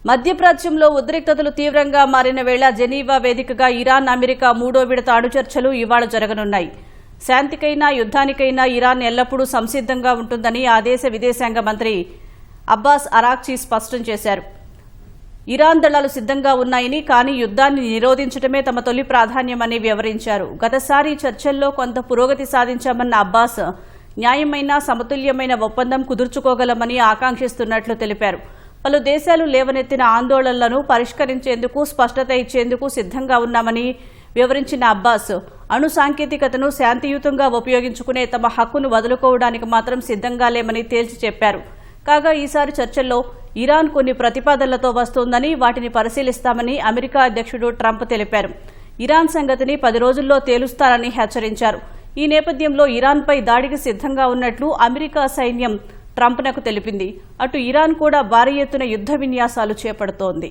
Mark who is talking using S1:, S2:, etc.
S1: మధ్యప్రాచ్యంలో ఉద్రిక్తతలు తీవ్రంగా మారిన వేళ జెనీవా వేదికగా ఇరాన్ అమెరికా మూడో విడత అణు చర్చలు ఇవాళ జరగనున్నాయి. శాంతికైనా యుద్ధానికైనా ఇరాన్ ఎల్లప్పుడూ సంసిద్ధంగా ఉంటుందని ఆ దేశ విదేశాంగ మంత్రి అబ్బాస్ అరాక్చీ స్పష్టం చేశారు. ఇరాన్ దళాలు సిద్ధంగా ఉన్నాయని, కానీ యుద్ధాన్ని నిరోధించడమే తమ తొలి ప్రాధాన్యమని వివరించారు. గతసారి చర్చల్లో కొంత పురోగతి సాధించామన్న అబ్బాస్ న్యాయమైన సమతుల్యమైన ఒప్పందం కుదుర్చుకోగలమని ఆకాంక్షిస్తున్నట్లు తెలిపారు. పలు దేశాలు లేవనెత్తిన ఆందోళనలను పరిష్కరించేందుకు స్పష్టత ఇచ్చేందుకు సిద్ధంగా ఉన్నామని వివరించిన అబ్బాస్ అణు సాంకేతికతను శాంతియుతంగా ఉపయోగించుకునే తమ హక్కును వదులుకోవడానికి మాత్రం సిద్ధంగా లేమని తేల్చి చెప్పారు. కాగా ఈసారి చర్చల్లో ఇరాన్ కొన్ని ప్రతిపాదనలతో వస్తోందని, వాటిని పరిశీలిస్తామని అమెరికా అధ్యక్షుడు ట్రంప్ తెలిపారు. ఇరాన్ సంగతిని 10 రోజుల్లో తేలుస్తారని హెచ్చరించారు. ఈ నేపథ్యంలో ఇరాన్పై దాడికి సిద్ధంగా ఉన్నట్లు అమెరికా సైన్యం ట్రంప్నకు తెలిపింది. అటు ఇరాన్ కూడా భారీ ఎత్తున యుద్ధ విన్యాసాలు చేపడుతోంది.